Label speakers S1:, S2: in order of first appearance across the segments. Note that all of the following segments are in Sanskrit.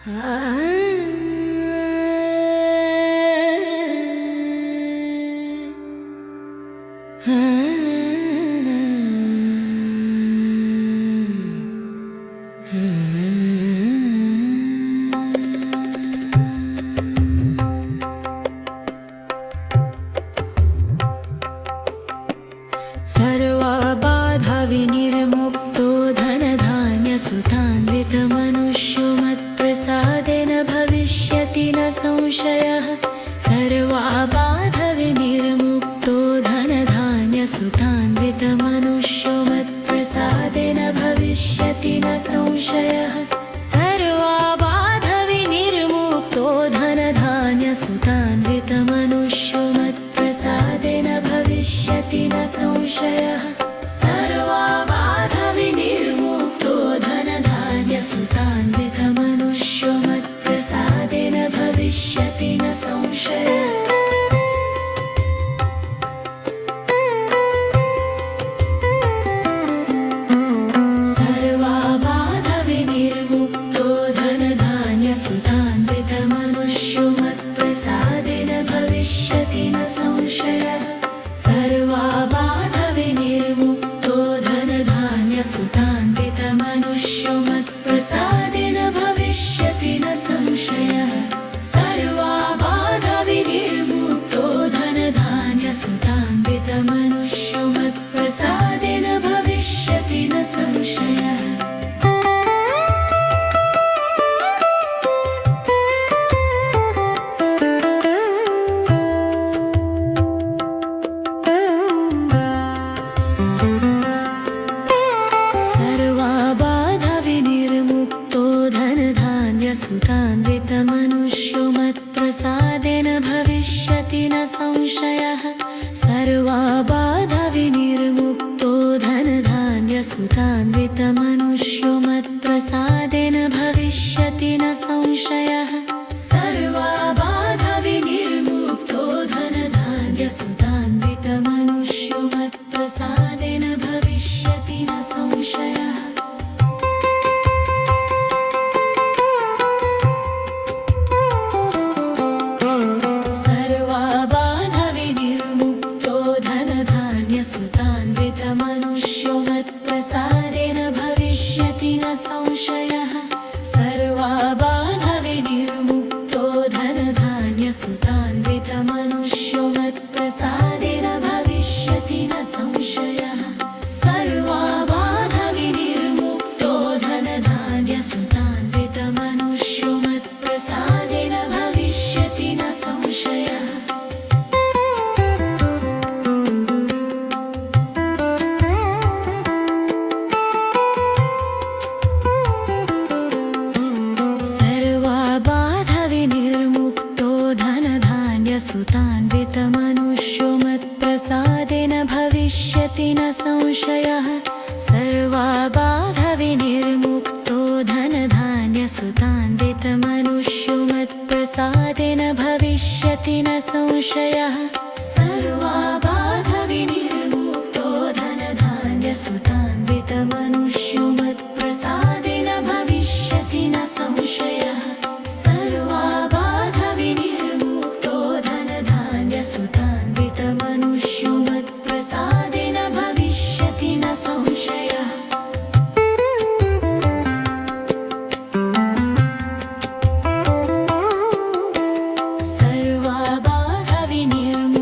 S1: सर्वबाधाविनिर्मुक्तो धनधान्यसुतान्वितमनुष्यो मत्प्रसादेन भविष्यति न संशयः। सर्वबाधाविनिर्मुक्तो धनधान्यसुतान्वितमनुष्यो मत्प्रसादेन भविष्यति न संशयः। सर्वबाधाविनिर्मुक्तो धनधान्यसुतान्वितमनुष्यो मत्प्रसादेन भविष्यति न संशयः। सर्वबाधाविनिर्मुक्तो धनधान्यसुतान्वितमनुष्यो मत्प्रसादेन भविष्यति न संशयः। सर्वबाधाविनिर्मुक्तो धनधान्यसुतान्वितमनुष्यो मत्प्रसादेन भविष्यति न संशयः। सर्वबाधाविनिर्मुक्तो धनधान्यसुतान्वितमनुष्यो मत्प्रसादेन भविष्यति न संशयः। सर्वबाधाविनिर्मुक्तो धनधान्यसुतान्वितमनुष्यो मत्प्रसादेन भविष्यति न संशयः। सर्वबाधाविनिर्मुक्तो धनधान्यसुतान्वितमनुष्यो मत्प्रसादेन भविष्यति न संशयः। सर्वबाधाविनिर्मुक्तो धनधान्यसुतान्वितमनुष्यो मत्प्रसादेन भविष्यति न संशयः। सर्वबाधाविनिर्मुक्तो धनधान्यसुतान्वितमनुष्यो मत्प्रसादेन भविष्यति न संशयः। सर्वबाधाविनिर्मुक्तो धनधान्यसुतान्वितमनुष्यो मत्प्रसादेन भविष्यति न संशयः। सर्वबाधाविनिर्मुक्तो धनधान्यसुतान्वितमनुष्यो मत्प्रसादेन भविष्यति न संशयः। सर्वबाधाविनिर्मुक्तो धनधान्यसुतान्वितमनुष्यो मत्प्रसादेन भविष्यति न संशयः। सर्वबाधाविनिर्मुक्तो धनधान्यसुतान्वितमनुष्यो मत्प्रसादेन भविष्यति न संशयः। सर्वबाधाविनिर्मुक्तो धनधान्यसुतान्वितमनुष्यो मत्प्रसादेन भविष्यति न संशयः। सर्वबाधाविनिर्मुक्तो धनधान्यसुतान्वितमनुष्यो मत्प्रसादेन भविष्यति न संशयः। सर्वबाधाविनिर्मुक्तो धनधान्यसुतान्वितमनुष्यो मत्प्रसादेन भविष्यति न संशयः। सर्वबाधाविनिर्मुक्तो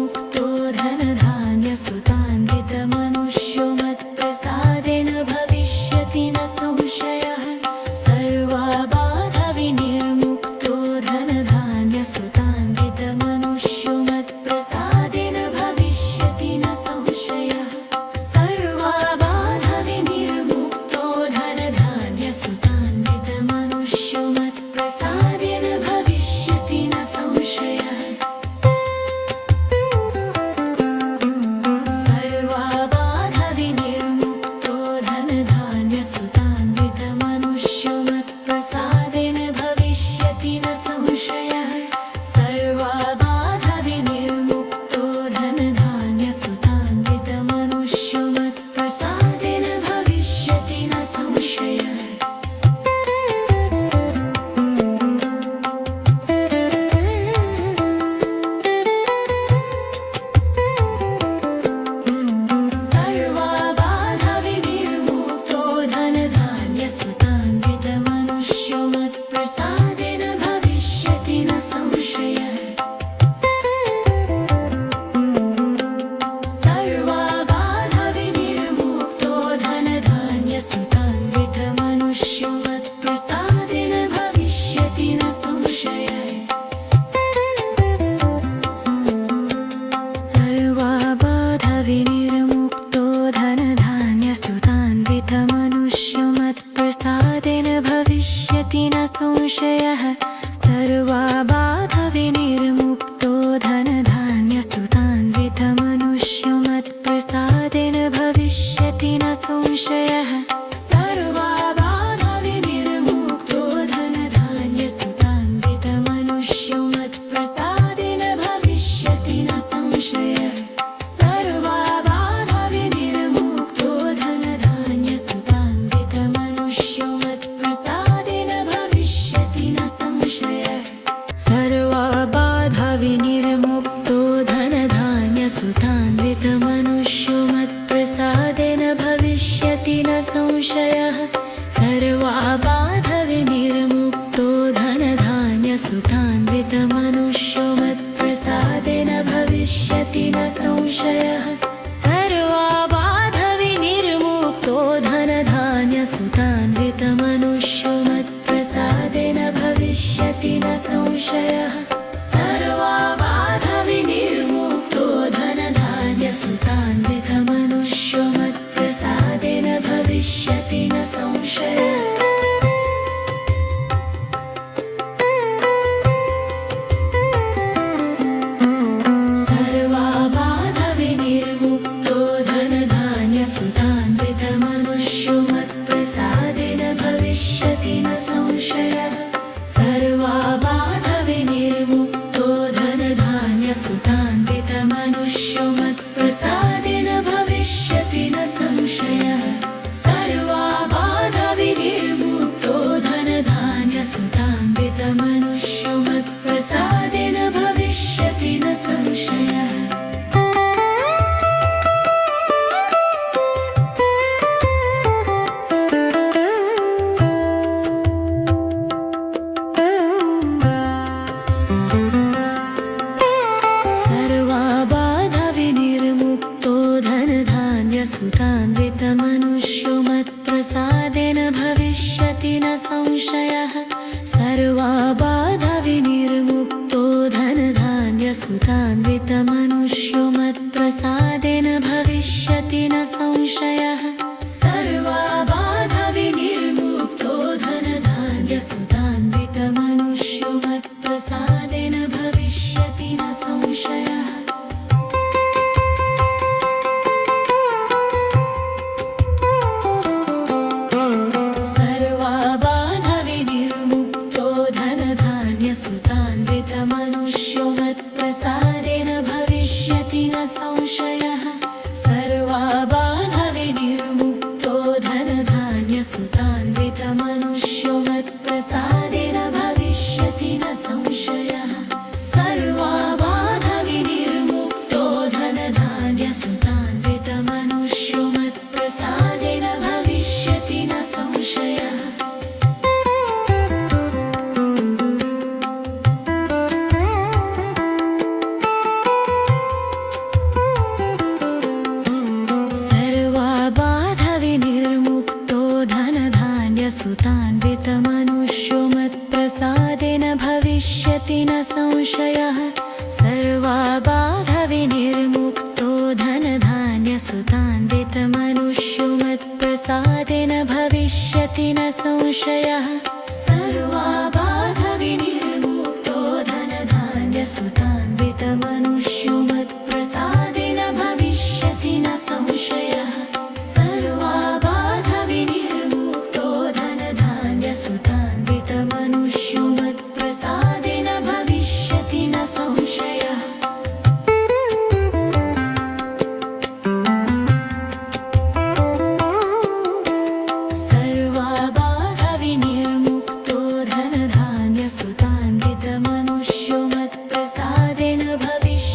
S1: धनधान्यसुतान्वितमनुष्यो मत्प्रसादेन भविष्यति न संशयः सर्वबाधविनिर्मुक्तो धनधान्यसुतान्वितमनुष्यो मत्प्रसादेन भविष्यति न संशयः सर्वबाधविनिर्मुक्तो धनधान्यसुतान्वितमनुष्यो मत्प्रसादेन भविष्यति न संशयः सर्वबाधविनिर्मुक्तो धनधान्यसुतान्वितमनुष्यो मत्प्रसादेन भविष्यति न संशयः सर्वबाधविनिर्मुक्तो धनधान्यसुतान्वितमनुष्यो मत्प्रसादेन भविष्यति न संशयः सर्वबाधविनिर्मुक्तो धनधान्यसुतान्वितमनुष्यो मत्प्रसादेन भविष्यति न संशयः सर्वबाधविनिर्मुक्तो धनधान्यसुतान्वितमनुष्यो मत्प्रसादेन भविष्यति न संशयः सर्वबाधविनिर्मुक्तो धनधान्यसुतान्वितमनुष्यो मत्प्रसादेन भविष्यति न संशयः सर्वबाधविनिर्मुक्तो धनधान्यसुतान्वितमनुष्यो मत्प्रसादेन भविष्यति न संशयः सर्वबाधविनिर्मुक्तो धनधान्यसुतान्वितमनुष्यो मत्प्रसादेन भविष्यति न संशयः सर्वबाधविनिर्मुक्तो धनधान्यसुतान्वितमनुष्यो मत्प्रसादेन भविष्यति न संशयः सर्वबाधविनिर्मुक्तो धनधान्यसुतान्वितमनुष्यो मत्प्रसादेन भविष्यति न संशयः सर्वबाधविनिर्मुक्तो धनधान्यसुतान्वितमनुष्यो मत्प्रसादेन भविष्यति न संशयः सर्वबाधविनिर्मुक्तो धनधान्यसुतान्वितमनुष्यो मत्प्रसादेन भविष्यति न संशयः सर्वबाधविनिर्मुक्तो धनधान्यसुतान्वितमनुष्यो मत्प्रसादेन भविष्यति न संशयः सर्वबाधविनिर्मुक्तो धनधान्यसुतान्वितमनुष्यो मत्प्रसादेन भविष्यति न संशयः सर्वबाधविनिर्मुक्तो धनधान्यसुतान्वितमनुष्यो मत्प्रसादेन भविष्यति न संशयः सर्वबाधविनिर्मुक्तो धनधान्यसुतान्वितमनुष्यो मत्प्रसादेन भविष्यति न संशयः सर्वबाधविनिर्मुक्तो धनधान्यसुतान्वितमनुष्यो मत्प्रसादेन भविष्यति न संशयः सर्वबाधविनिर्मुक्तो धनधान्यसुतान्वितमनुष्यो मत्प्रसादेन भविष्यति न संशयः सर्वबाधविनिर्मुक्तो धनधान्यसुतान्वितमनुष्यो मत्प्रसादेन भविष्यति न संशयः सर्वबाधविनिर्मुक्तो धनधान्यसुतान्वितमनुष्यो मत्प्रसादेन भविष्यति न संशयः सर्वबाधविनिर्मुक्तो धनधान्यसुतान्वितमनुष्यो मत्प्रसादेन भविष्यति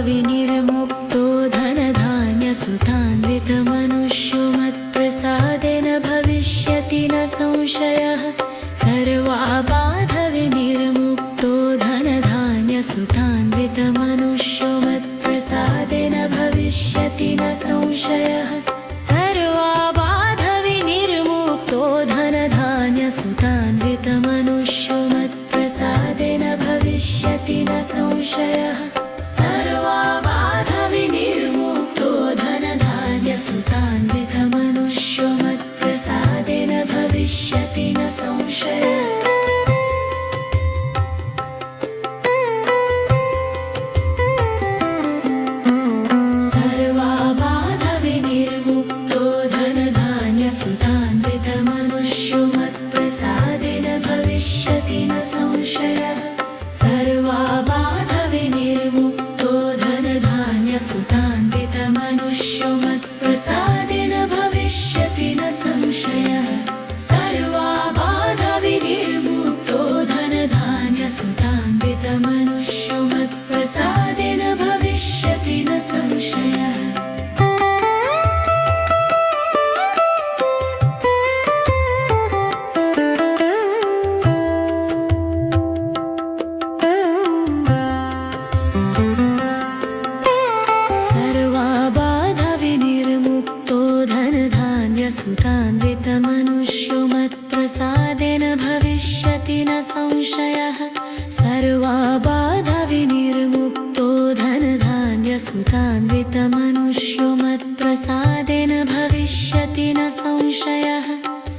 S1: सर्वाबाधाविनिर्मुक्तो धनधान्यसुतान्वितमनुष्यो मत्प्रसादेन भविष्यति न संशयः सर्वाबाधाविनिर्मुक्तो धनधान्यसुतान्वितमनुष्यो मत्प्रसादेन भविष्यति न संशयः सर्वाबाधाविनिर्मुक्तो धनधान्यसुतान्वितमनुष्यो मत्प्रसादेन भविष्यति न संशयः सर्वाबाधाविनिर्मुक्तो धनधान्यसुतान्वितमनुष्यो मत्प्रसादेन भविष्यति न संशयः सर्वाबाधाविनिर्मुक्तो धनधान्यसुतान्वितमनुष्यो मत्प्रसादेन भविष्यति न संशयः सर्वाबाधाविनिर्मुक्तो धनधान्यसुतान्वितमनुष्यो मत्प्रसादेन भविष्यति न संशयः सर्वाबाधाविनिर्मुक्तो धनधान्यसुतान्वितमनुष्यो मत्प्रसादेन भविष्यति न संशयः सर्वाबाधाविनिर्मुक्तो धनधान्यसुतान्वितमनुष्यो मत्प्रसादेन भविष्यति न संशयः सर्वाबाधाविनिर्मुक्तो धनधान्यसुतान्वितमनुष्यो मत्प्रसादेन भविष्यति न संशयः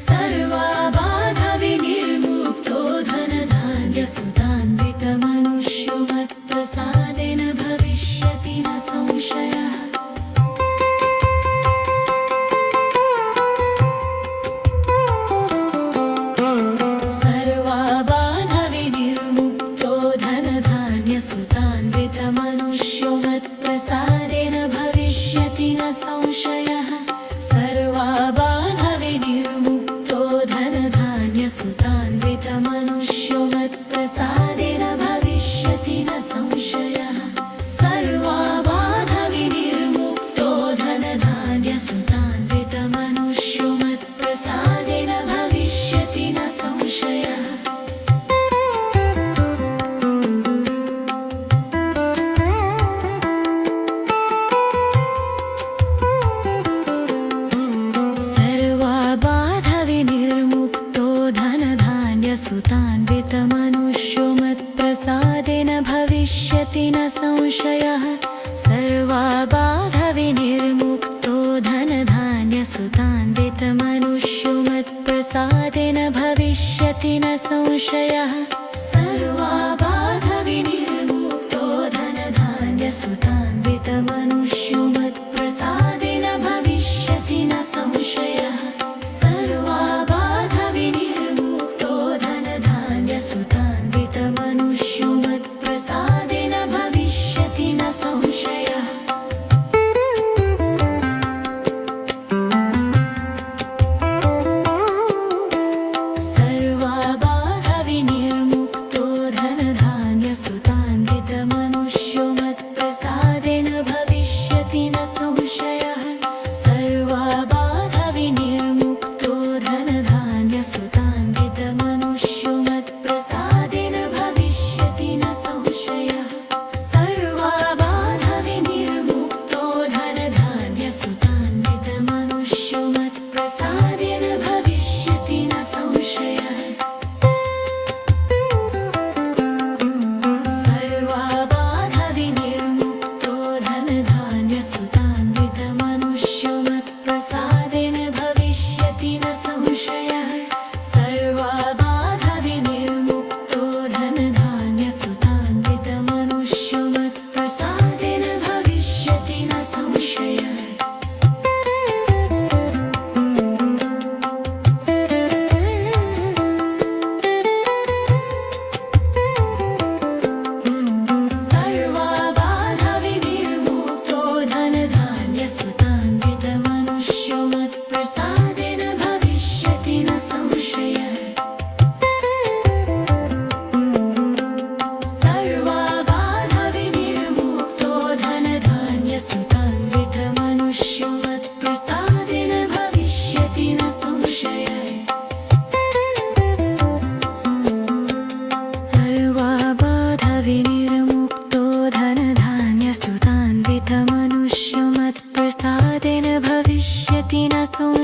S1: सर्वाबाधाविनिर्मुक्तो धनधान्यसुतान्वितमनुष्यो मत्प्रसादेन भविष्यति न संशयः सर्वाबाधाविनिर्मुक्तो धनधान्यसुतान्वितमनुष्यो मत्प्रसादेन भविष्यति न संशयः सर्वाबाधाविनिर्मुक्तो धनधान्यसुतान्वितमनुष्यो मत्प्रसादेन भविष्यति न संशयः सर्वाबाधाविनिर्मुक्तो धनधान्यसुतान्वितमनुष्यो मत्प्रसादेन भविष्यति न संशयः सर्वाबाधाविनिर्मुक्तो धनधान्यसुतान्वितमनुष्यो मत्प्रसादेन भविष्यति न संशयः सर्वाबाधाविनिर्मुक्तो धनधान्यसुतान्वितमनुष्यो मत्प्रसादेन भविष्यति न संशयः सर्वाबाधाविनिर्मुक्तो धनधान्यसुतान्वितमनुष्यो मत्प्रसादेन भविष्यति न संशयः सर्वाबाधाविनिर्मुक्तो धनधान्यसुतान्वितमनुष्यो मत्प्रसादेन भविष्यति न संशयः सर्वाबाधाविनिर्मुक्तो धनधान्यसुतान्वितमनुष्यो मत्प्रसादेन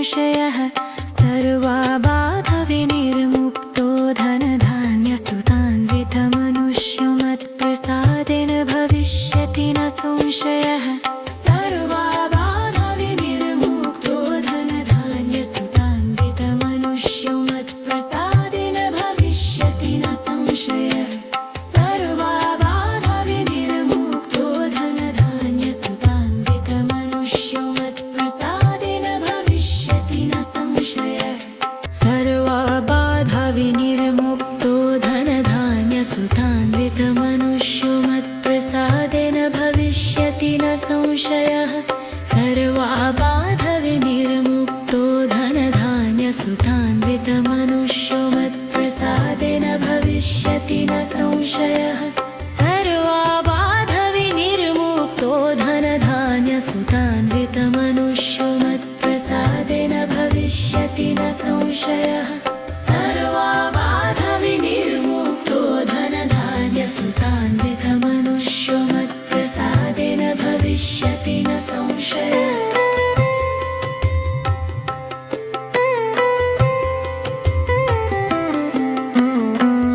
S1: संशयः सर्वाबाधविनिर्मुक्तो धनधान्यसुतान्वितमनुष्यमत्प्रसादेन भविष्यति न संशयः सर्वाबाधविनिर्मुक्तो धनधान्यसुतान्वितमनुष्यमत्प्रसादेन भविष्यति न संशयः सर्वाबाधविनिर्मुक्तो धनधान्यसुतान्वितमनुष्यमत्प्रसादेन भविष्यति न संशयः सर्वाबाधविनिर्मुक्तो धनधान्यसुतान्वितमनुष्यमत्प्रसादेन भविष्यति न संशयः सर्वाबाधविनिर्मुक्तो धनधान्यसुतान्वितमनुष्यमत्प्रसादेन भविष्यति न संशयः सर्वाबाधविनिर्मुक्तो धनधान्यसुतान्वितमनुष्यमत्प्रसादेन भविष्यति न संशयः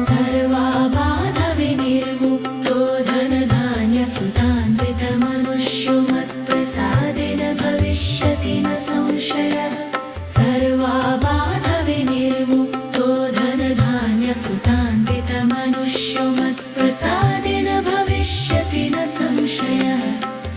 S1: सर्वाबाधविनिर्मुक्तो धनधान्यसुतान्वितमनुष्यमत्प्रसादेन भविष्यति न संशयः सर्वाबाधविनिर्मुक्तो धनधान्यसुतान्वितमनुष्यमत्प्रसादेन भविष्यति न संशयः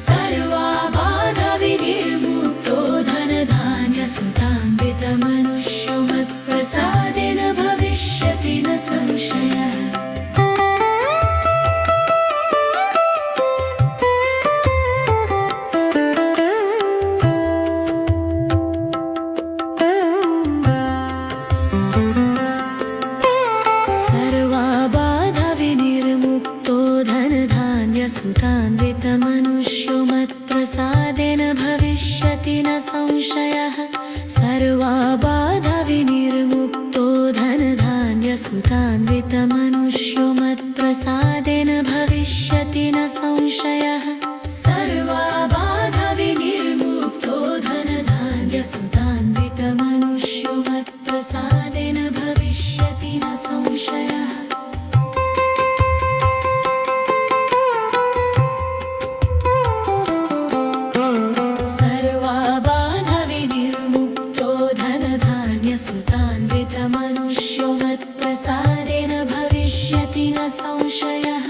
S1: सर्वाबाधविनिर्मुक्तो धनधान्यसुतान्वितमनुष्यमत्प्रसादेन भविष्यति न संशयः सर्वाबाधविनिर्मुक्तो धनधान्यसुतान्वितमनुष्यमत्प्रसादेन भविष्यति न संशयः सर्वाबाधविनिर्मुक्तो धनधान्यसुतान्वितमनुष्यमत्प्रसादेन भविष्यति न संशयः सर्वाबाधविनिर्मुक्तो धनधान्यसुतान्वितमनुष्यमत्प्रसादेन भविष्यति न संशयः सर्वाबाधविनिर्मुक्तो धनधान्यसुतान्वितमनुष्यमत्प्रसादेन भविष्यति न संशयः सर्वाबाधविनिर्मुक्तो धनधान्यसुतान्वितमनुष्यमत्प्रसादेन भविष्यति न संशयः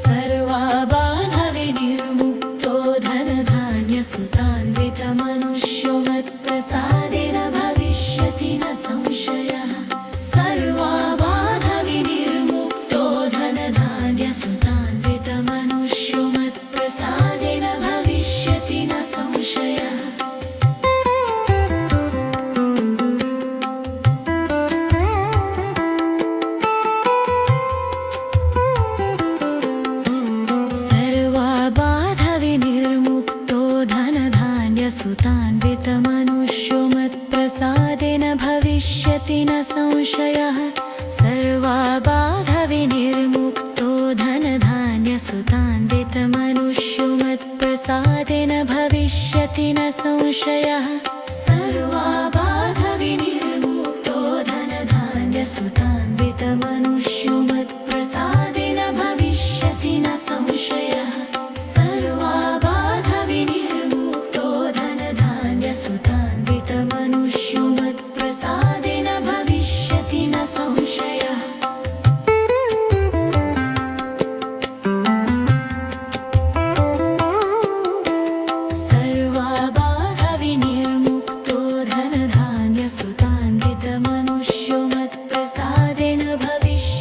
S1: सर्वाबाधविनिर्मुक्तो धनधान्यसुतान्वितमनुष्यमत्प्रसादेन भविष्यति न संशयः सर्वाबाधविनिर्मुक्तो धनधान्यसुतान्वितमनुष्यमत्प्रसादेन भविष्यति न संशयः सर्वाबाधविनिर्मुक्तो धनधान्यसुतान्वितमनुष्यमत्प्रसादेन भविष्यति न संशयः सर्वाबाधविनिर्मुक्तो धनधान्यसुतान्वितमनुष्यमत्प्रसादेन भविष्यति न संशयः सर्वाबाधविनिर्मुक्तो धनधान्यसुतान्वितमनुष्यमत्प्रसादेन भविष्यति न संशयः सर्वाबाधविनिर्मुक्तो धनधान्यसुतान्वितमनुष्यमत्प्रसादेन भविष्यति न संशयः सर्वाबाधविनिर्मुक्तो धनधान्यसुतान्वितमनुष्यमत्प्रसादेन भविष्यति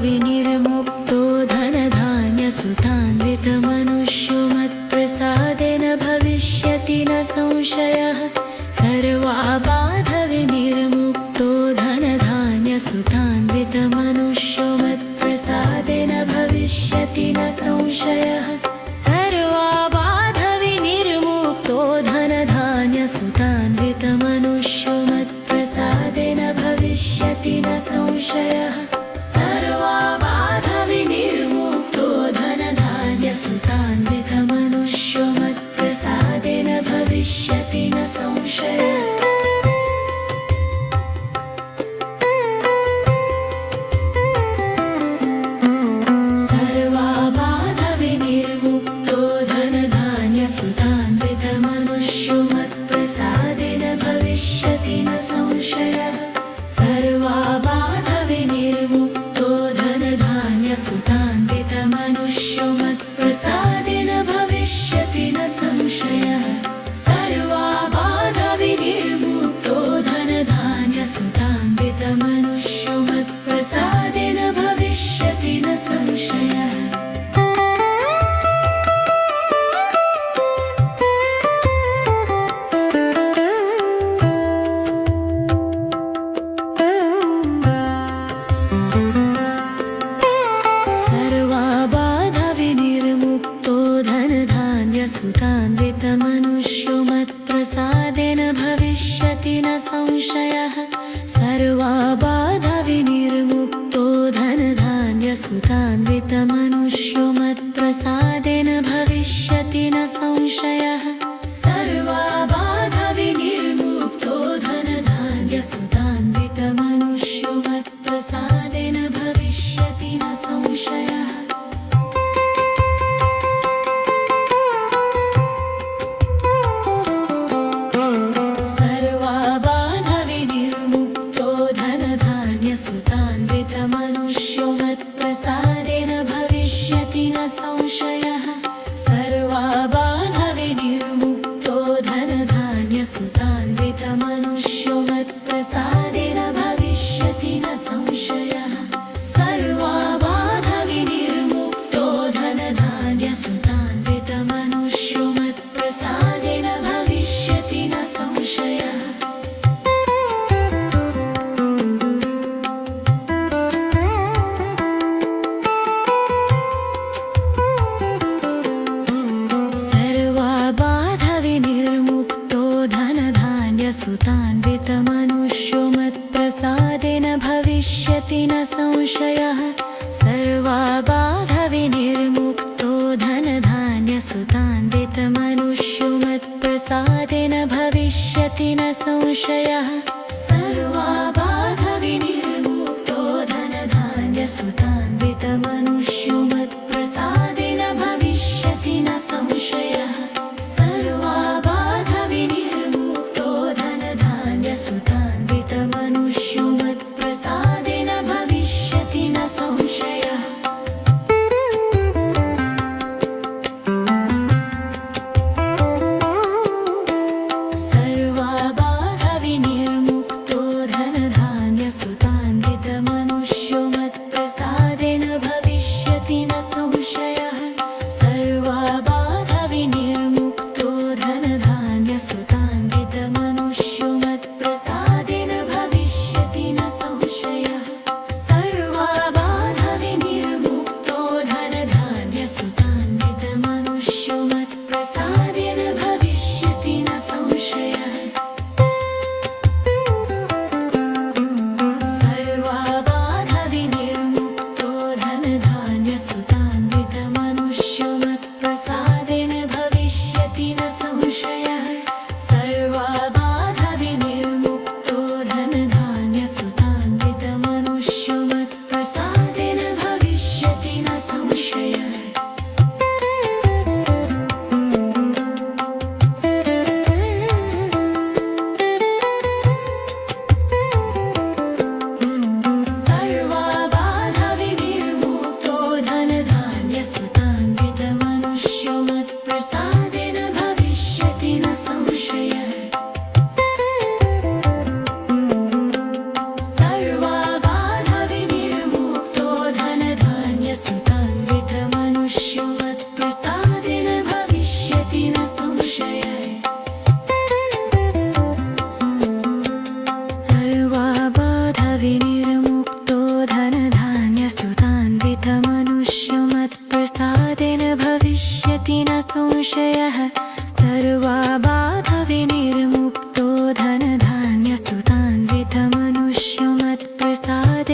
S1: सर्वाबाधविनिर्मुक्तो धनधान्यसुतान्वितमनुष्यो मत्प्रसादेन भविष्यति न संशयः सर्वाबाधविनिर्मुक्तो धनधान्यसुतान्वितमनुष्यो मत्प्रसादेन भविष्यति न संशयः सर्वाबाधविनिर्मुक्तो धनधान्यसुतान्वितमनुष्यो मत्प्रसादेन भविष्यति न संशयः सर्वाबाधविनिर्मुक्तो धनधान्यसुतान्वितमनुष्यो मत्प्रसादेन भविष्यति न संशयः सर्वाबाधविनिर्मुक्तो धनधान्यसुतान्वितमनुष्यो मत्प्रसादेन भविष्यति न संशयः सर्वाबाधविनिर्मुक्तो धनधान्यसुतान्वितमनुष्यो मत्प्रसादेन भविष्यति न संशयः सर्वाबाधविनिर्मुक्तो धनधान्यसुतान्वितमनुष्यो मत्प्रसादेन भविष्यति न संशयः सर्वाबाधविनिर्मुक्तो धनधान्यसुतान्वितमनुष्यो मत्प्रसादेन भविष्यति न संशयः सर्वाबाधविनिर्मुक्तो धनधान्यसुतान्वितमनुष्यो मत्प्रसादेन भविष्यति न संशयः सर्वाबाधविनिर्मुक्तो धनधान्यसुतान्वितमनुष्यो मत्प्रसादेन भविष्यति न संशयः सर्वाबाधविनिर्मुक्तो धनधान्यसुतान्वितमनुष्यो मत्प्रसादेन भविष्यति न संशयः सर्वाबाधविनिर्मुक्तो धनधान्यसुतान्वितमनुष्यो मत्प्रसादेन भविष्यति न संशयः सर्वाबाधविनिर्मुक्तो धनधान्यसुतान्वितमनुष्यो मत्प्रसादेन भविष्यति न संशयः सर्वाबाधविनिर्मुक्तो धनधान्यसुतान्वितमनुष्यो मत्प्रसादेन भविष्यति न संशयः सर्वाबाधविनिर्मुक्तो धनधान्यसुतान्वितमनुष्यो मत्प्रसादेन भविष्यति न संशयः सर्वाबाधविनिर्मुक्तो धनधान्यसुतान्वितमनुष्यो मत्प्रसादेन भविष्यति न संशयः सर्वाबाधविनिर्मुक्तो धनधान्यसुतान्वितमनुष्यो मत्प्रसादेन भविष्यति न संशयः सर्वाबाधविनिर्मुक्तो धनधान्यसुतान्वितमनुष्यो मत्प्रसादेन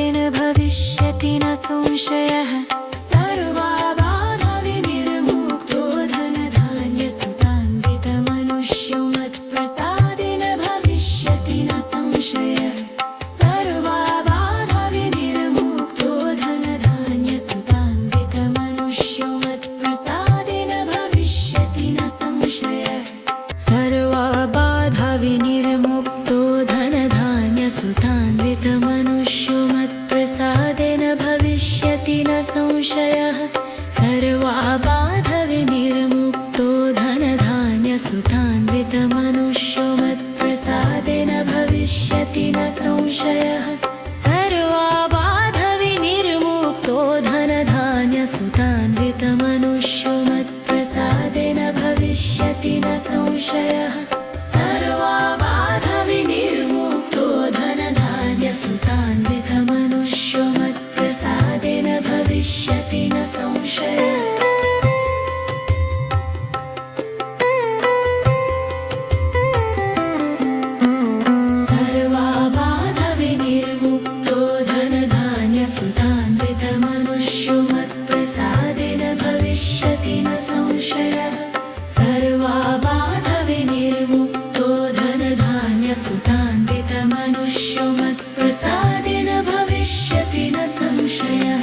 S1: प्रसादेन भविष्यति न संशयः सर्वाबाधविनिर्मुक्तो धनधान्यसुतान्वितमनुष्यो मत्प्रसादेन भविष्यति न संशयः सर्वाबाधविनिर्मुक्तो धनधान्यसुतान्वितमनुष्यो मत्प्रसादेन भविष्यति न संशयः सर्वाबाधविनिर्मुक्तो धनधान्यसुतान्वितमनुष्यो मत्प्रसादेन भविष्यति न संशयः सर्वाबाधविनिर्मुक्तो धनधान्यसुतान्वितमनुष्यो मत्प्रसादेन भविष्यति न संशयः सर्वाबाधविनिर्मुक्तो धनधान्यसुतान्वितमनुष्यो मत्प्रसादेन भविष्यति न संशयः सर्वाबाधविनिर्मुक्तो धनधान्यसुतान्वितमनुष्यो मत्प्रसादेन भविष्यति न संशयः सर्वाबाधविनिर्मुक्तो धनधान्यसुतान्वितमनुष्यो मत्प्रसादेन भविष्यति न संशयः सर्वाबाधविनिर्मुक्तो धनधान्यसुतान्वितमनुष्यो मत्प्रसादेन भविष्यति न संशयः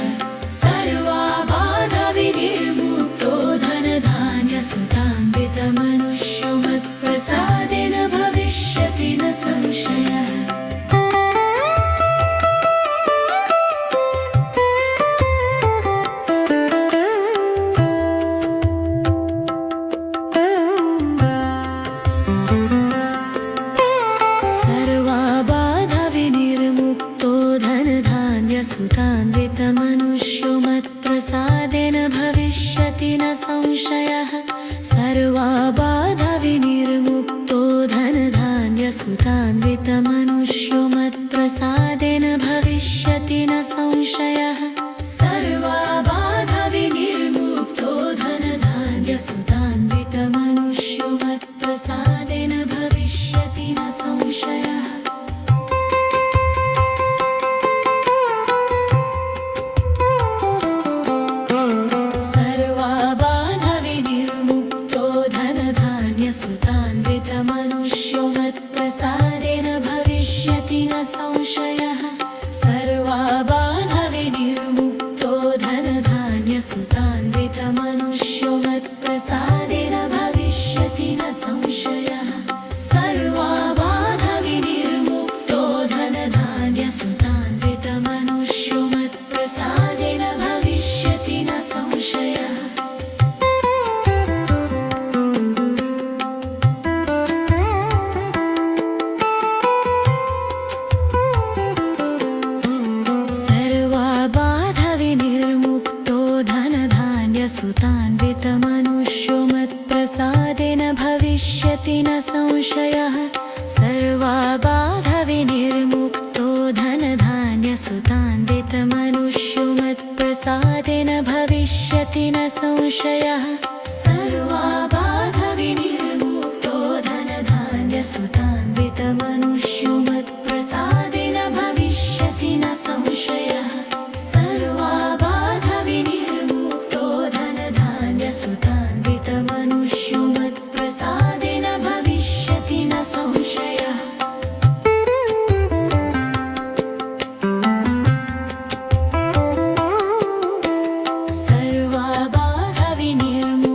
S1: सर्वाबाधविनिर्मुक्तो धनधान्यसुतान्वितमनुष्यो मत्प्रसादेन भविष्यति न संशयः सर्वाबाधविनिर्मुक्तो धनधान्यसुतान्वितमनुष्यो मत्प्रसादेन भविष्यति न संशयः सर्वाबाधविनिर्मुक्तो धनधान्यसुतान्वितमनुष्यो मत्प्रसादेन भविष्यति न संशयः सर्वाबाधविनिर्मुक्तो धनधान्यसुतान्वितमनुष्यो मत्प्रसादेन भविष्यति न संशयः सर्वाबाधविनिर्मुक्तो धनधान्यसुतान्वितमनुष्यो मत्प्रसादेन भविष्यति न संशयः सर्वाबाधविनिर्मुक्तो धनधान्यसुतान्वितमनुष्यो मत्प्रसादेन भविष्यति न संशयः सर्वाबाधविनिर्मुक्तो धनधान्यसुतान्वितमनुष्यो मत्प्रसादेन भविष्यति न संशयः सर्वाबाधविनिर्मुक्तो धनधान्यसुतान्वितमनुष्यो मत्प्रसादेन भविष्यति न संशयः सर्वाबाधविनिर्मुक्तो धनधान्यसुतान्वितमनुष्यो मत्प्रसादेन भविष्यति न संशयः सर्वाबाधविनिर्मुक्तो धनधान्यसुतान्वितमनुष्यो मत्प्रसादेन भविष्यति न संशयः सर्वाबाधविनिर्मुक्तो धनधान्यसुतान्वितमनुष्यो मत्प्रसादेन भविष्यति न संशयः सर्वाबाधविनिर्मुक्तो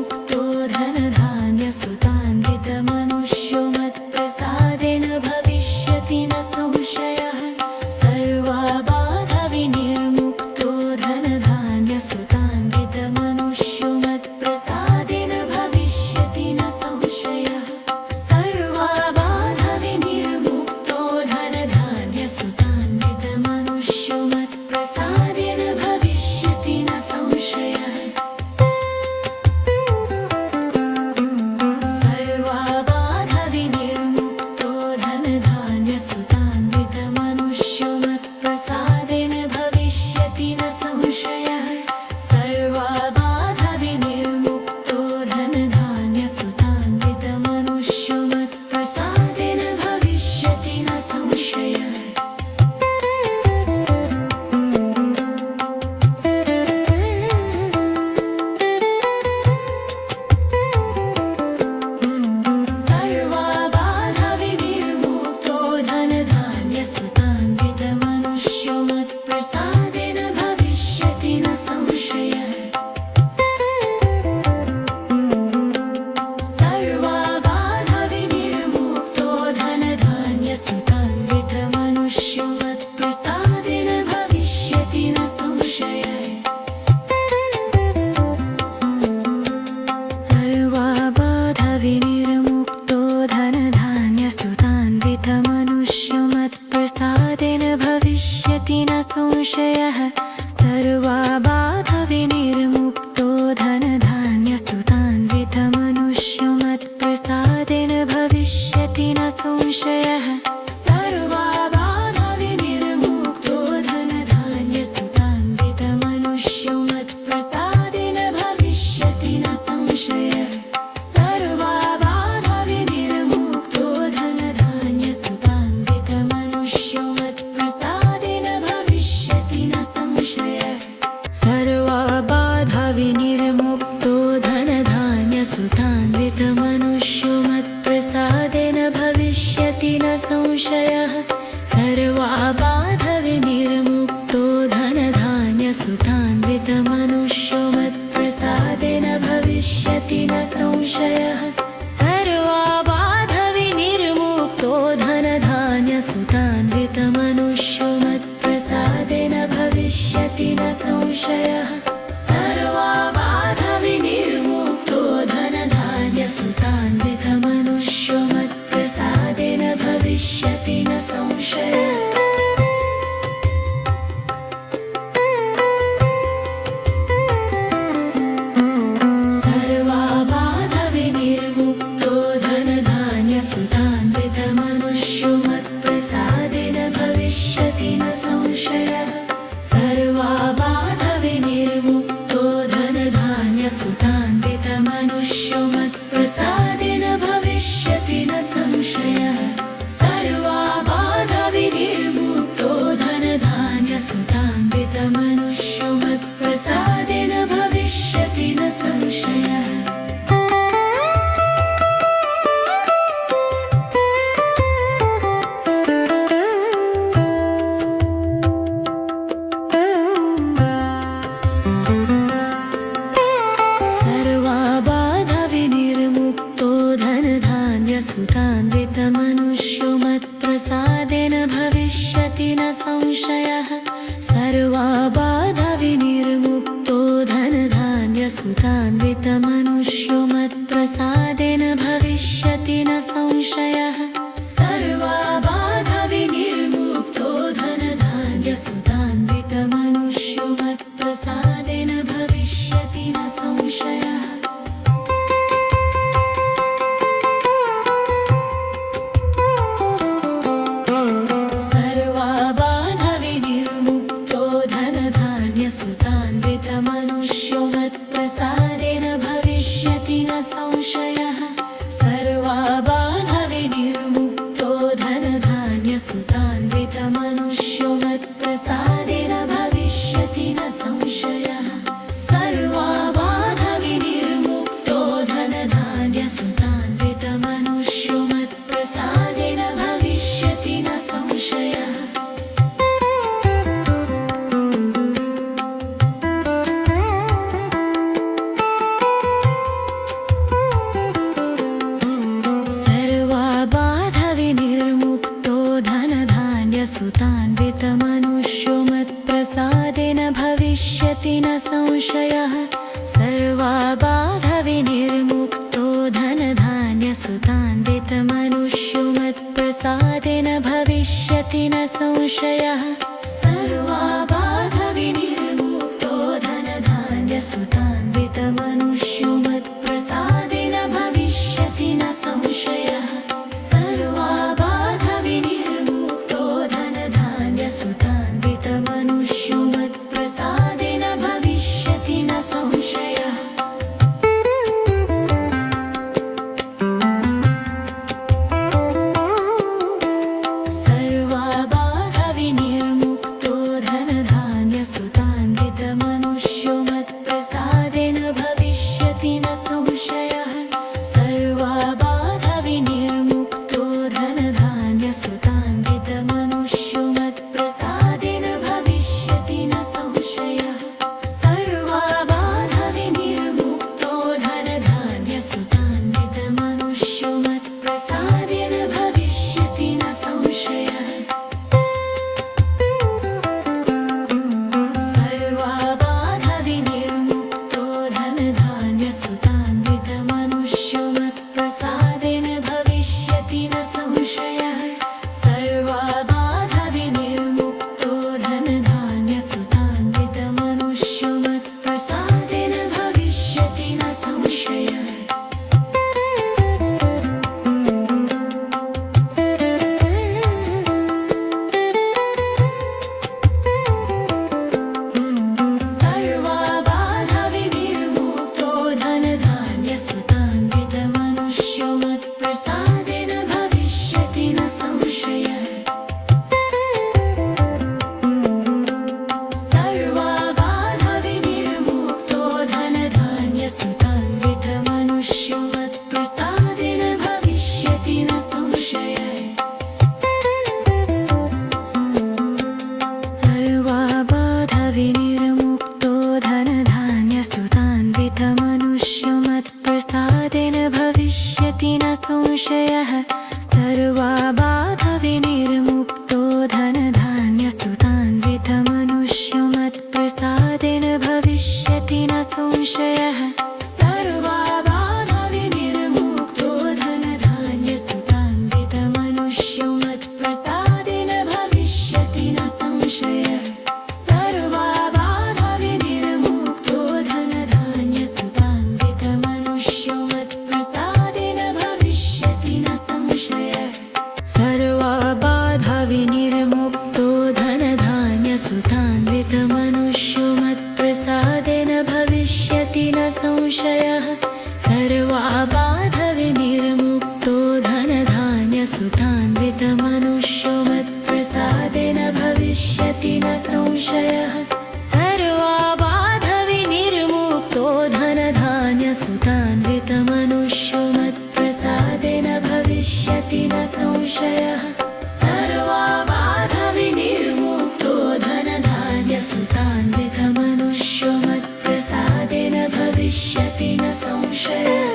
S1: संशयः सर्वाबाधविनिर्मुक्तो धनधान्यसुतान्वितमनुष्यो मत्प्रसादेन भविष्यति न संशयः सर्वाबाधविनिर्मुक्तो धनधान्यसुतान्वितमनुष्यो मत्प्रसादेन भविष्यति न संशयः सर्वाबाधविनिर्मुक्तो धनधान्यसुतान्वितमनुष्यो मत्प्रसादेन भविष्यति न संशयः सर्वाबाधविनिर्मुक्तो धनधान्यसुतान्वितमनुष्यो मत्प्रसादेन भविष्यति न संशयः सर्वाबाधविनिर्मुक्तो धनधान्यसुतान्वितमनुष्यो मत्प्रसादेन भविष्यति न संशयः सर्वाबाधविनिर्मुक्तो धनधान्यसुतान्वितमनुष्यो मत्प्रसादेन भविष्यति न संशयः सर्वाबाधविनिर्मुक्तो धनधान्यसुतान्वितमनुष्यो मत्प्रसादेन भविष्यति न संशयः सर्वाबाधविनिर्मुक्तो धनधान्यसुतान्वितमनुष्यो मत्प्रसादेन भविष्यति न संशयः सर्वाबाधविनिर्मुक्तो धनधान्यसुतान्वितमनुष्यो मत्प्रसादेन भविष्यति न संशयः सर्वाबाधविनिर्मुक्तो धनधान्यसुतान्वितमनुष्यो मत्प्रसादेन भविष्यति न संशयः सर्वाबाधविनिर्मुक्तो धनधान्यसुतान्वितमनुष्यो मत्प्रसादेन भविष्यति न संशयः सर्वाबाधविनिर्मुक्तो धनधान्यसुतान्वितमनुष्यो मत्प्रसादेन भविष्यति न संशयः सर्वाबाधविनिर्मुक्तो धनधान्यसुतान्वितमनुष्यो मत्प्रसादेन भविष्यति न संशयः सर्वाबाधविनिर्मुक्तो धनधान्यसुतान्वितमनुष्यो मत्प्रसादेन भविष्यति न संशयः सर्वाबाधविनिर्मुक्तो धनधान्यसुतान्वितमनुष्यो मत्प्रसादेन भविष्यति न संशयः सर्वाबाधविनिर्मुक्तो धनधान्यसुतान्वितमनुष्यो मत्प्रसादेन भविष्यति न संशयः सर्वाबाधविनिर्मुक्तो धनधान्यसुतान्वितमनुष्यो मत्प्रसादेन भविष्यति न संशयः सर्वाबाधविनिर्मुक्तो धनधान्यसुतान्वितमनुष्यो मत्प्रसादेन भविष्यति न संशयः सर्वाबाधविनिर्मुक्तो धनधान्यसुतान्वितमनुष्यो मत्प्रसादेन भविष्यति न संशयः सर्वाबाधविनिर्मुक्तो धनधान्यसुतान्वितमनुष्यो मत्प्रसादेन भविष्यति न संशयः सर्वाबाधविनिर्मुक्तो धनधान्यसुतान्वितमनुष्यो मत्प्रसादेन भविष्यति न संशयः सर्वाबाधविनिर्मुक्तो धनधान्यसुतान्वितमनुष्यो मत्प्रसादेन भविष्यति न संशयः सर्वाबाधविनिर्मुक्तो धनधान्यसुतान्वितमनुष्यो मत्प्रसादेन भविष्यति न संशयः संशयः सर्वाबाधविनिर्मुक्तो धनधान्यसुतान्वितमनुष्यमत्प्रसादेन भविष्यति न संशयः सर्वाबाधविनिर्मुक्तो धनधान्यसुतान्वितमनुष्यमत्प्रसादेन भविष्यति न संशयः सर्वाबाधविनिर्मुक्तो धनधान्यसुतान्वितमनुष्यमत्प्रसादेन भविष्यति न संशयः सर्वाबाधविनिर्मुक्तो धनधान्यसुतान्वितमनुष्यमत्प्रसादेन भविष्यति न संशयः सर्वाबाधविनिर्मुक्तो धनधान्यसुतान्वितमनुष्यमत्प्रसादेन भविष्यति न संशयः सर्वाबाधविनिर्मुक्तो धनधान्यसुतान्वितमनुष्यमत्प्रसादेन भविष्यति न संशयः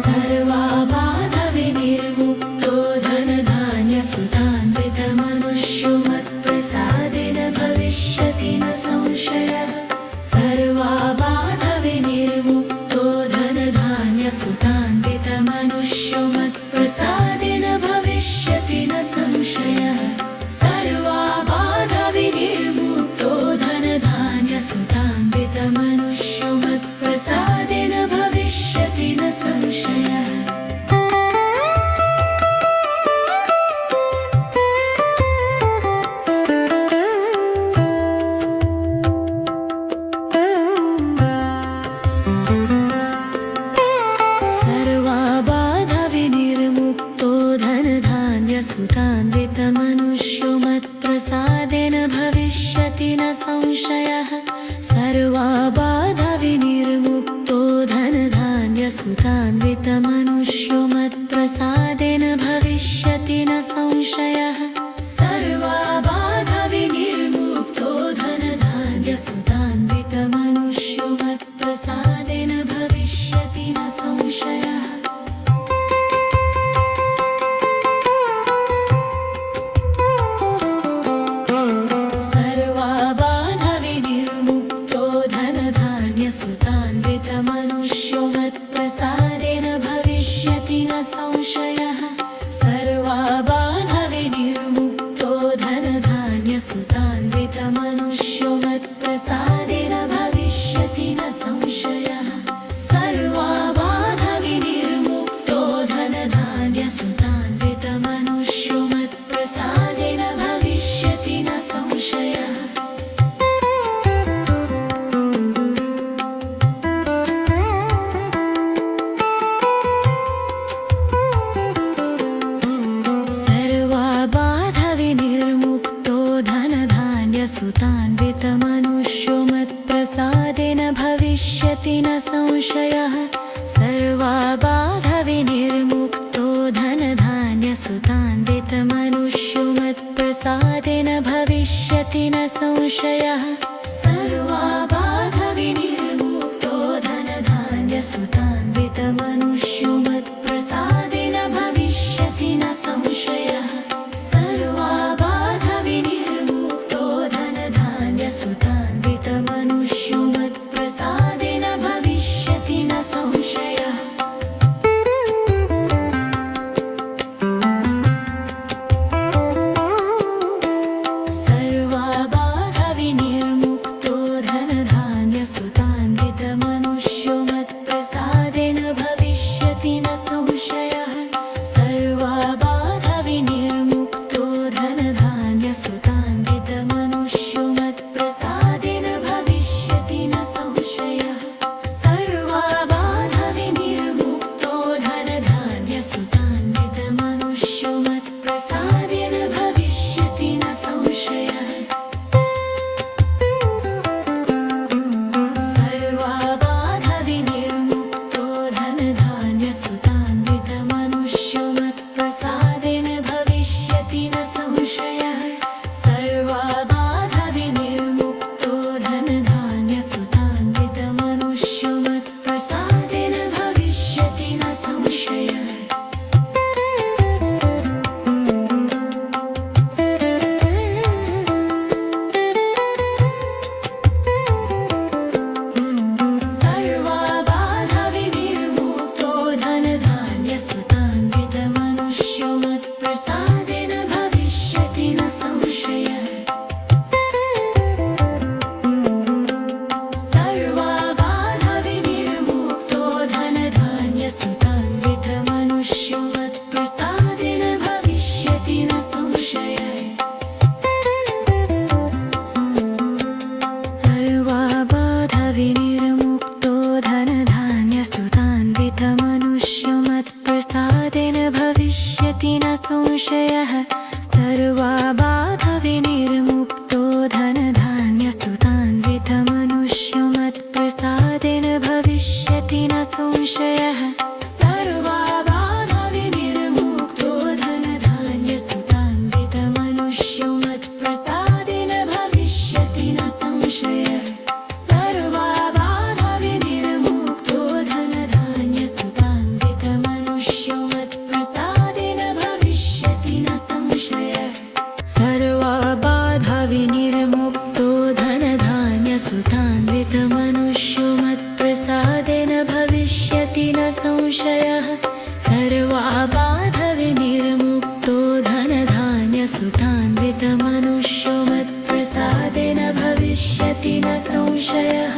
S1: सर्वाबाधविनिर्मुक्तो धनधान्यसुतान्वितमनुष्यमत्प्रसादेन भविष्यति न संशयः सर्वाबाधविनिर्मुक्तो धनधान्यसुतान्वितमनुष्यमत्प्रसादेन भविष्यति न संशयः सर्वाबाधविनिर्मुक्तो धनधान्यसुतान्वितमनुष्यमत्प्रसादेन भविष्यति न संशयः सर्वाबाधविनिर्मुक्तो धनधान्यसुतान्वितमनुष्यमत्प्रसादेन भविष्यति न संशयः सर्वाबाधविनिर्मुक्तो धनधान्यसुतान्वितमनुष्यमत्प्रसादेन भविष्यति न संशयः सर्वाबाधविनिर्मुक्तो धनधान्यसुतान्वितमनुष्यमत्प्रसादेन भविष्यति न संशयः सर्वाबाधविनिर्मुक्तो धनधान्यसुतान्वितमनुष्यमत्प्रसादेन भविष्यति न संशयः सर्वाबाधविनिर्मुक्तो धनधान्यसुतान्वितमनुष्यमत्प्रसादेन भविष्यति न संशयः सर्वाबाधविनिर्मुक्तो धनधान्यसुतान्वितमनुष्यमत्प्रसादेन भविष्यति न संशयः सर्वाबाधविनिर्मुक्तो धनधान्यसुतान्वितमनुष्यमत्प्रसादेन भविष्यति न संशयः सर्वाबाधविनिर्मुक्तो धनधान्यसुतान्वितमनुष्यमत्प्रसादेन भविष्यति न संशयः सर्वाबाधविनिर्मुक्तो धनधान्यसुतान्वितमनुष्यमत्प्रसादेन भविष्यति न संशयः सर्वाबाधविनिर्मुक्तो धनधान्यसुतान्वितमनुष्यमत्प्रसादेन भविष्यति न संशयः सर्वाबाधविनिर्मुक्तो धनधान्यसुतान्वितमनुष्यमत्प्रसादेन भविष्यति न संशयः सर्वाबाधविनिर्मुक्तो संशयः सर्वाबाधविनिर्मुक्तो धनधान्यसुतान्वितमनुष्यमत्प्रसादेन भविष्यति न संशयः सर्वाबाधविनिर्मुक्तो धनधान्यसुतान्वितमनुष्यमत्प्रसादेन भविष्यति न संशयः सर्वाबाधविनिर्मुक्तो धनधान्यसुतान्वितमनुष्यमत्प्रसादेन भविष्यति न संशयः सर्वाबाधविनिर्मुक्तो धनधान्यसुतान्वितमनुष्यमत्प्रसादेन भविष्यति न संशयः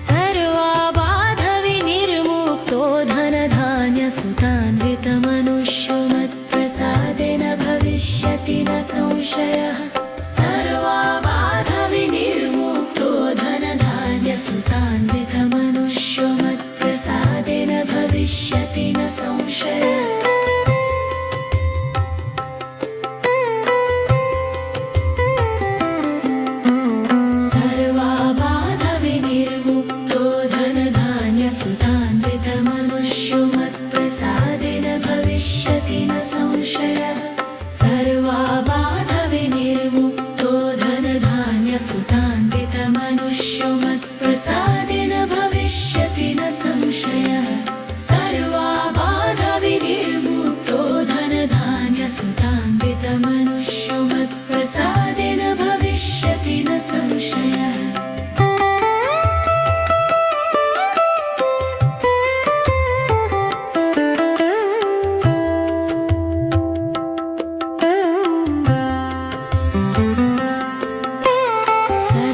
S1: सर्वाबाधविनिर्मुक्तो धनधान्यसुतान्वितमनुष्यमत्प्रसादेन भविष्यति न संशयः सर्वाबाधविनिर्मुक्तो धनधान्यसुतान्वितमनुष्यमत्प्रसादेन भविष्यति न संशयः सर्वाबाधविनिर्मुक्तो धनधान्यसुतान्वितमनुष्यमत्प्रसादेन भविष्यति न संशयः सर्वाबाधविनिर्मुक्तो धनधान्यसुतान्वितमनुष्यमत्प्रसादेन भविष्यति न संशयः सर्वाबाधविनिर्मुक्तो धनधान्यसुतान्वितमनुष्यमत्प्रसादेन भविष्यति न संशयः सर्वाबाधविनिर्मुक्तो धनधान्यसुतान्वितमनुष्यमत्प्रसादेन भविष्यति न संशयः सर्वाबाधविनिर्मुक्तो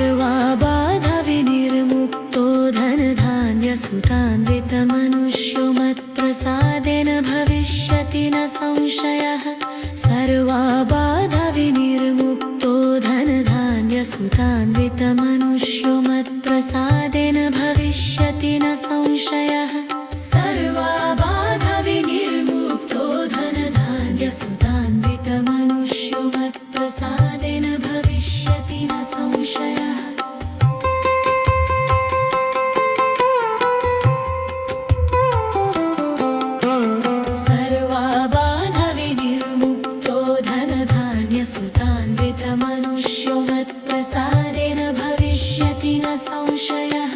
S1: धनधान्यसुतान्वितमनुष्यमत्प्रसादेन भविष्यति न संशयः सर्वाबाधविनिर्मुक्तो धनधान्यसुतान्वितमनुष्यमत्प्रसादेन भविष्यति न संशयः सर्वाबाधविनिर्मुक्तो धनधान्यसुतान्वितमनुष्यमत्प्रसादेन भविष्यति न संशयः सर्वाबाधविनिर्मुक्तो धनधान्यसुतान्वितमनुष्यमत्प्रसादेन भविष्यति न संशयः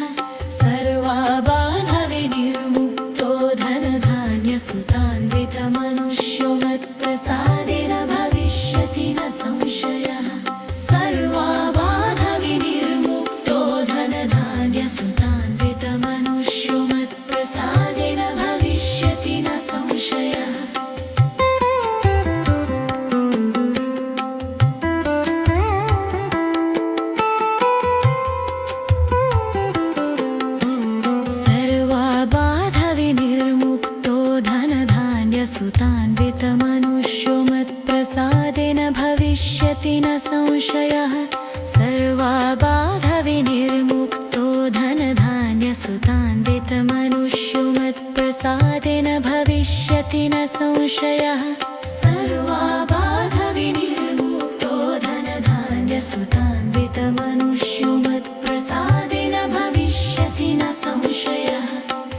S1: सर्वाबाधविनिर्मुक्तो धनधान्यसुतान्वितमनुष्यमत्प्रसादेन भविष्यति न संशयः सर्वाबाधविनिर्मुक्तो धनधान्यसुतान्वितमनुष्यमत्प्रसादेन भविष्यति न संशयः सर्वाबाधविनिर्मुक्तो धनधान्यसुतान्वितमनुष्यमत्प्रसादेन भविष्यति न संशयः सर्वाबाधविनिर्मुक्तो धनधान्यसुतान्वितमनुष्यमत्प्रसादेन भविष्यति न संशयः सर्वाबाधविनिर्मुक्तो धनधान्यसुतान्वितमनुष्यमत्प्रसादेन भविष्यति न संशयः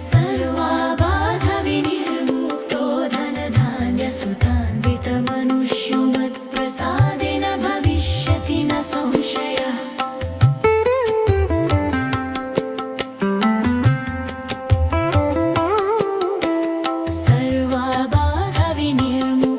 S1: सर्वाबाधविनिर्मुक्तो धनधान्यसुतान्वितमनुष्यमत्प्रसादेन भविष्यति न संशयः सर्वाबाधविनिर्मुक्तो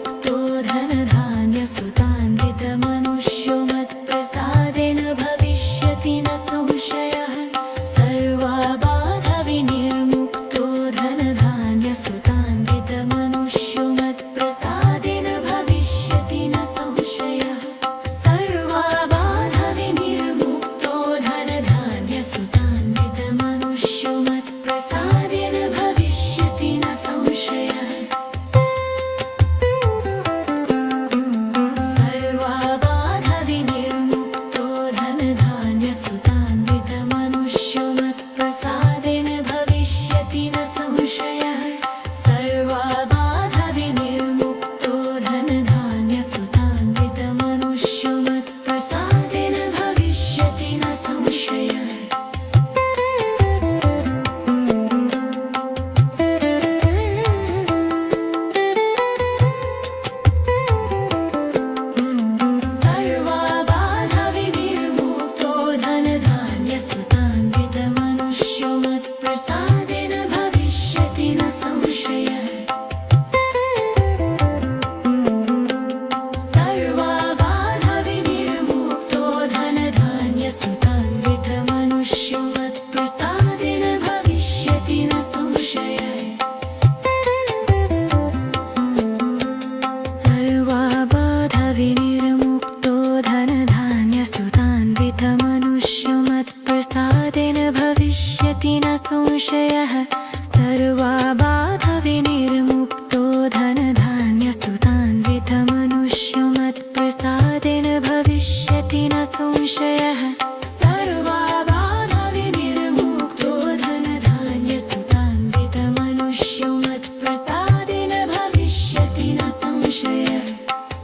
S1: संशयः सर्वाबाधविनिर्मुक्तो धनधान्यसुतान्वितमनुष्यो मत्प्रसादेन भविष्यति न संशयः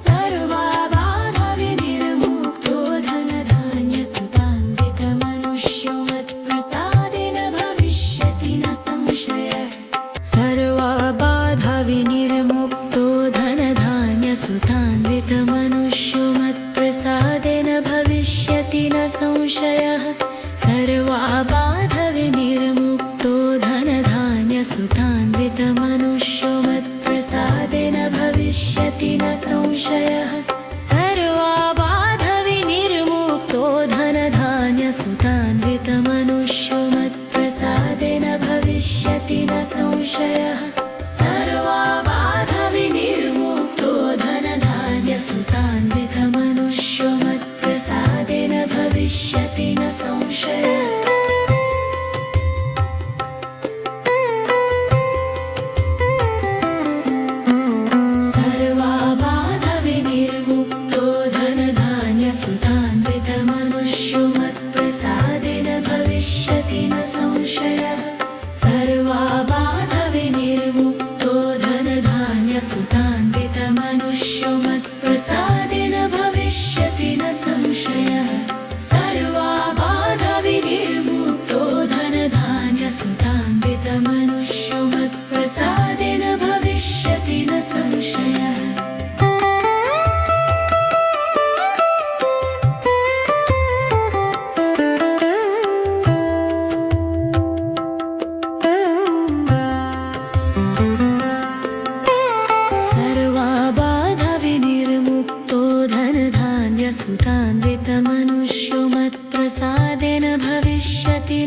S1: सर्वाबाधविनिर्मुक्तो धनधान्यसुतान्वितमनुष्यो मत्प्रसादेन भविष्यति न संशयः सर्वाबाधविनिर्मुक्तो धनधान्यसुतान्वितमनुष्यो मत्प्रसादेन भविष्यति न संशयः सर्वाबाधविनिर्मुक्तो धनधान्यसुतान्वितमनुष्यो मत्प्रसादेन भविष्यति न संशयः सर्वाबाधविनिर्मुक्तो धनधान्यसुतान्वितमनुष्यो मत्प्रसादेन भविष्यति न संशयः सर्वाबाधविनिर्मुक्तो धनधान्यसुतान्वितमनुष्यो मत्प्रसादेन भविष्यति न संशयः सर्वाबाधविनिर्मुक्तो धनधान्यसुतान्वितमनुष्यो मत्प्रसादेन भविष्यति न संशयः सर्वाबाधविनिर्मुक्तो धनधान्यसुतान्वितमनुष्यो मत्प्रसादेन भविष्यति न संशयः सर्वाबाधविनिर्मुक्तो धनधान्यसुतान्वितमनुष्यो मत्प्रसादेन भविष्यति न संशयः सर्वाबाधविनिर्मुक्तो धनधान्यसुतान्वितमनुष्यो मत्प्रसादेन भविष्यति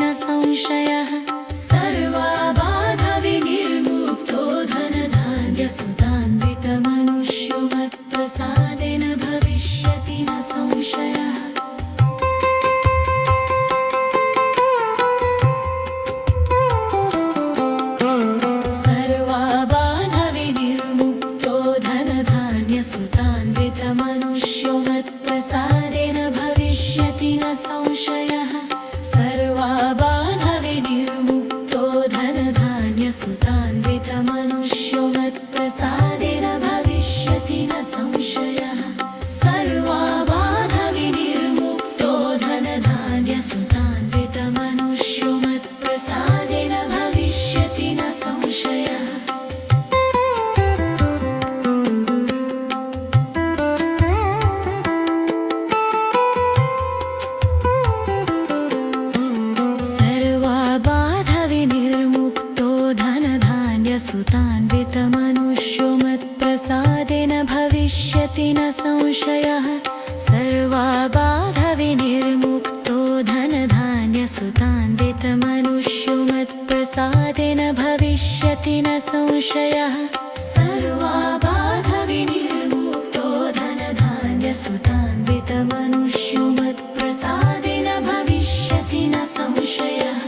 S1: न संशयः सर्वाबाधविनिर्मुक्तो धनधान्यसुतान्वितमनुष्यो मत्प्रसादेन भविष्यति न संशयः सर्वाबाधविनिर्मुक्तो धनधान्यसुतान्वितमनुष्यो मत्प्रसादेन भविष्यति न संशयः सर्वाबाधविनिर्मुक्तो धनधान्यसुतान्वितमनुष्यो मत्प्रसादेन भविष्यति न संशयः सर्वाबाधविनिर्मुक्तो धनधान्यसुतान्वितमनुष्यो मत्प्रसादेन भविष्यति न संशयः सर्वाबाधविनिर्मुक्तो धनधान्यसुतान्वितमनुष्यो मत्प्रसादेन भविष्यति न संशयः सर्वाबाधविनिर्मुक्तो धनधान्यसुतान्वितमनुष्यो मत्प्रसादेन भविष्यति न संशयः सर्वाबाधविनिर्मुक्तो धनधान्यसुतान्वितमनुष्यो मत्प्रसादेन भविष्यति न संशयः सर्वाबाधविनिर्मुक्तो धनधान्यसुतान्वितमनुष्यो मत्प्रसादेन भविष्यति न संशयः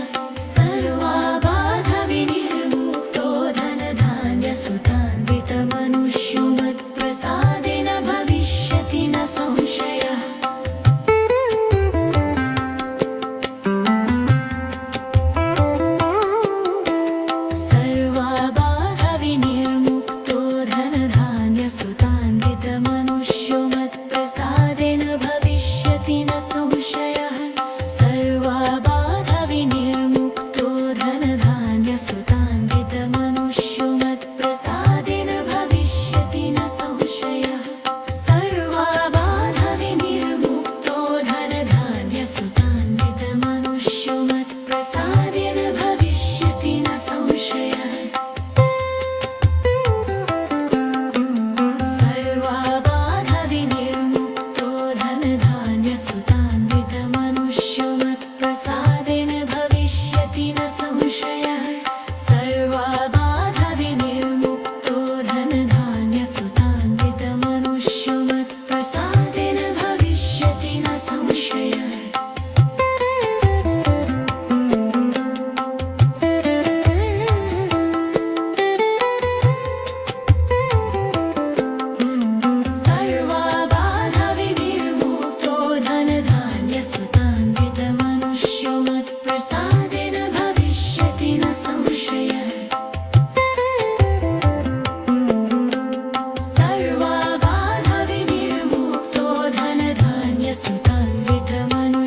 S1: सर्वाबाधविनिर्मुक्तो धनधान्यसुतान्वितमनुष्यो मत्प्रसादेन भविष्यति न संशयः सर्वाबाधविनिर्मुक्तो धनधान्यसुतान्वितमनुष्यो मत्प्रसादेन भविष्यति न संशयः सर्वाबाधविनिर्मुक्तो धनधान्यसुतान्वितमनुष्यो मत्प्रसादेन भविष्यति न संशयः सर्वाबाधविनिर्मुक्तो धनधान्यसुतान्वितमनुष्यो मत्प्रसादेन भविष्यति न संशयः सर्वाबाधविनिर्मुक्तो धनधान्यसुतान्वितमनुष्यो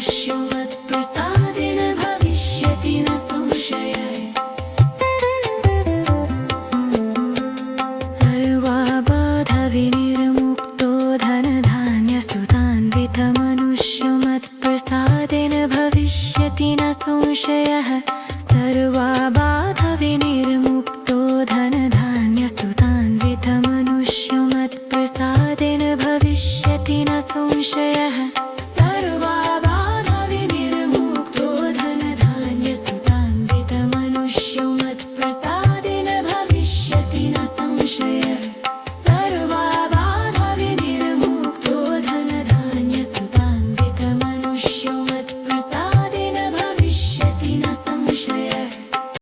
S1: मनुष्यो मत्प्रसादेन भविष्यति न संशयः सर्वाबाधविनिर्मुक्तो धनधान्यसुतान्वितमनुष्यो मत्प्रसादेन भविष्यति न संशयः सर्वाबाधविनिर्मुक्तो धनधान्यसुतान्वितमनुष्यो मत्प्रसादेन भविष्यति न संशयः